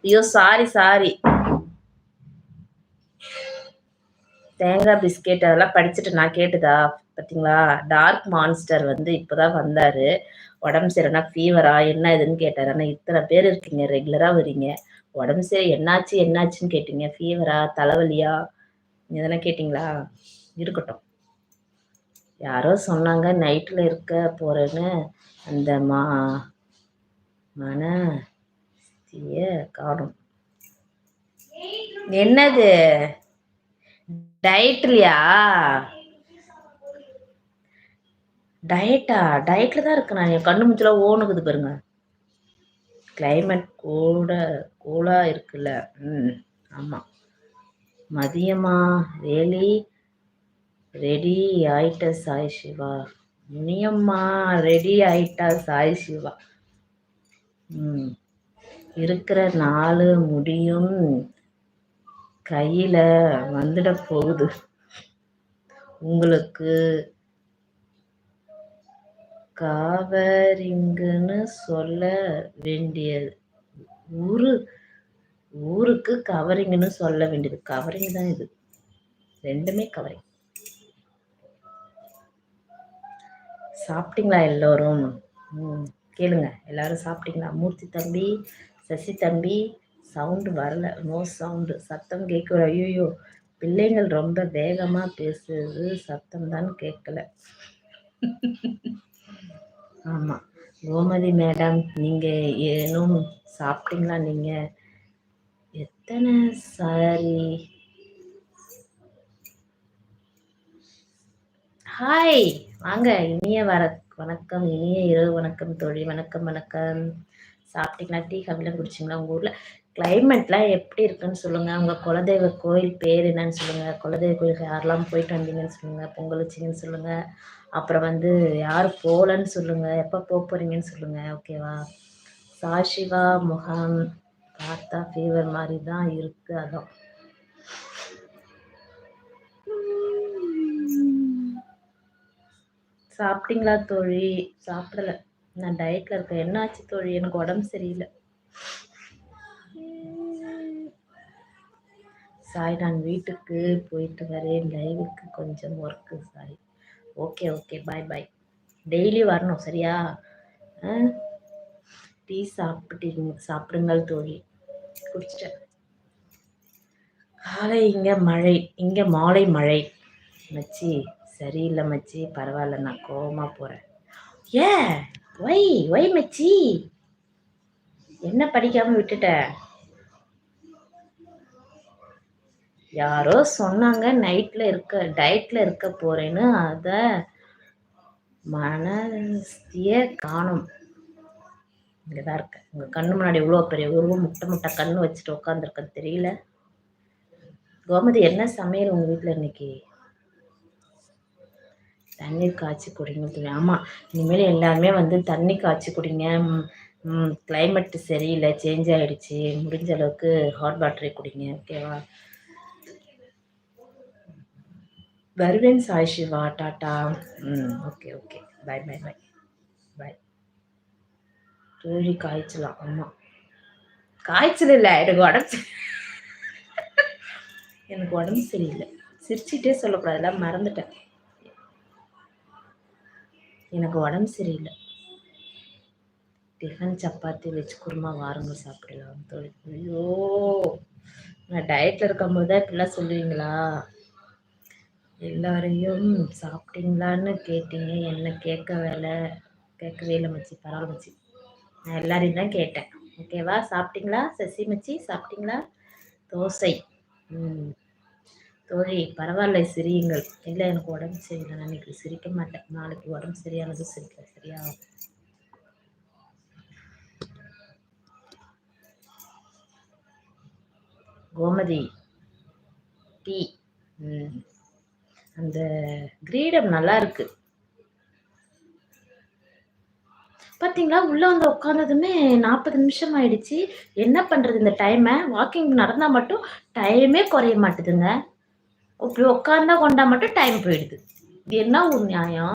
ஐயோ sorry sorry. தேங்காய் biscuit அதெல்லாம் படிச்சுட்டு நான் கேட்டுதா பார்த்தீங்களா? டார்க் மான்ஸ்டர் வந்து இப்பதான் வந்தாரு. உடம்பு சரியில்லைனா ஃபீவரா என்ன இதுன்னு கேட்டாரு. ஆனா இத்தனை பேர் இருக்கீங்க, ரெகுலரா வரீங்க. உடம்பு சரி என்னாச்சு என்னாச்சுன்னு கேட்டீங்க. ஃபீவரா, தலைவலியா இதென்ன கேட்டீங்களா? இருக்கட்டும். யாரோ சொன்னாங்க நைட்ல இருக்க போறேன்னு. அந்த மனஸ்திய காணும். என்னது? டயட்லயா? டயட்டா? டயட்ல தான் இருக்கேன் நான். என் கண்ணு மூஞ்சிலாம் ஓணுகுது பாருங்க. கிளைமேட் கூலா இருக்குல்ல. ஆமா. மதியமா? ரெடி ஆயிட்ட சாய் சிவா. முனியம்மா ரெடி ஆயிட்டா சாய் சிவா. இருக்கிற 4 முடியும் கையில வந்துட போகுது. உங்களுக்கு கவரிங்குன்னு சொல்ல வேண்டியது. ஊருக்கு கவரிங்குன்னு சொல்ல வேண்டியது. கவரிங் தான் இது. ரெண்டுமே கவரிங். சாப்பிட்டீங்களா எல்லோரும்? கேளுங்க. எல்லாரும் சாப்பிட்டீங்களா? மூர்த்தி தம்பி, சசி தம்பி, சவுண்டு வரல. No sound. சத்தம் கேட்கல. ஐயோ, பிள்ளைங்கள் ரொம்ப வேகமா பேசுறது, சத்தம் தான் கேட்கல. ஆமா. கோமதி மேடம், நீங்க ஏனும் சாப்பிட்டீங்களா? நீங்க எத்தனை சாரி? ஹாய் வாங்க. இனிய வணக்கம், இனிய இரவு வணக்கம் தோழி. வணக்கம் வணக்கம். சாப்பிட்டீங்களா? டீ காஃபிலாம் குடிச்சிங்களா? உங்கள் ஊரில் கிளைமேட்லாம் எப்படி இருக்குன்னு சொல்லுங்கள். உங்கள் குலதெய்வ கோயில் பேர் என்னன்னு சொல்லுங்கள். குலதெய்வ கோயிலுக்கு யாரெல்லாம் போயிட்டு வந்தீங்கன்னு சொல்லுங்கள். பொங்கல் வச்சிங்கன்னு சொல்லுங்கள். அப்புறம் வந்து யார் போகலன்னு சொல்லுங்கள். எப்போ போக போகிறீங்கன்னு சொல்லுங்கள். ஓகேவா? சாஷிவா முகம் பார்த்தா ஃபீவர் மாதிரி தான் இருக்குது. அதான் சாப்பிட்டீங்களா தோழி? சாப்பிடல. நான் டயட்ல இருக்கேன். என்ன ஆச்சு தோழி? எனக்கு உடம்பு சரியில்லை. சாய், நான் வீட்டுக்கு போயிட்டு வரேன். லைவுக்கு கொஞ்சம் work Sai. Okay okay, bye பாய். டெய்லி வரணும் சரியா? டீ சாப்பிடுங்கள் தோழி. குடிச்சிட்டேன். காலை இங்க மாலை மழை. மச்சி சரியில்லை மச்சி. பரவாயில்ல, நான் கோவமா போறேன். ஒய் மச்சி, என்ன படிக்காம விட்டுட்ட? யாரோ சொன்னாங்க டயட்ல இருக்க போறேன்னு. அத மனஸ்திய காணும். இங்கதான் இருக்க. உங்க கண்ணு முன்னாடி இவ்வளவு பெரிய உருவம் முட்டை கண்ணு வச்சுட்டு உட்காந்துருக்க தெரியல. கோமதி, என்ன சமையல் உங்க வீட்டுல இன்னைக்கு? தண்ணீர் காய்ச்சி குடிங்க. ஆமா, இனிமேல் எல்லாருமே வந்து தண்ணி காய்ச்சி குடிங்க. கிளைமேட் சரியில்லை, சேஞ்ச் ஆயிடுச்சு. முடிஞ்ச அளவுக்கு ஹாட் வாட்டரை குடிங்க. ஓகேவா? வருவேன் சாய் சிவா. டாட்டா. Okay okay, bye bye bye bye. தோழி காய்ச்சலாம். ஆமா, காய்ச்சல் இல்லை, எனக்கு உடம்பு சரியில்லை. சிரிச்சிட்டே சொல்லக்கூடாதுல, மறந்துட்டேன். எனக்கு உடம்பு சரியில்லை. டிஃபன் சப்பாத்தி வச்சு குருமா வாருங்க சாப்பிடலாம் தோழி. ஐயோ, நான் டயட்ல இருக்கும்போது தான் இப்படிலாம் சொல்லுவீங்களா? எல்லாரையும் சாப்பிட்டீங்களான்னு கேட்டீங்க. என்ன கேட்கவே இல்லை மச்சி. பரவாயில்ல மச்சி, நான் எல்லாரையும் தான் கேட்டேன். ஓகேவா? சாப்பிட்டீங்களா சசி மச்சி? சாப்பிட்டீங்களா? தோசை. தோழி பரவாயில்ல, சிரியுங்கள். இல்லை, எனக்கு உடம்பு சரியில்லை. நான் இன்னைக்கு சிரிக்க மாட்டேன். நாளைக்கு உடம்பு சரியானது சிரிக்க. சரியா? கோமதி டீ. அந்த கிரீடம் நல்லா இருக்கு. பார்த்தீங்களா? உள்ள வந்து உட்காந்ததுமே 40 நிமிஷம் ஆயிடுச்சு. என்ன பண்றது? இந்த டைமை வாக்கிங் நடந்தா மட்டும் டைமே குறைய மாட்டுதுங்க. இப்படி உட்காந்தா கொண்டா மட்டும் டைம் போயிடுது. இது என்ன ஒரு நியாயம்?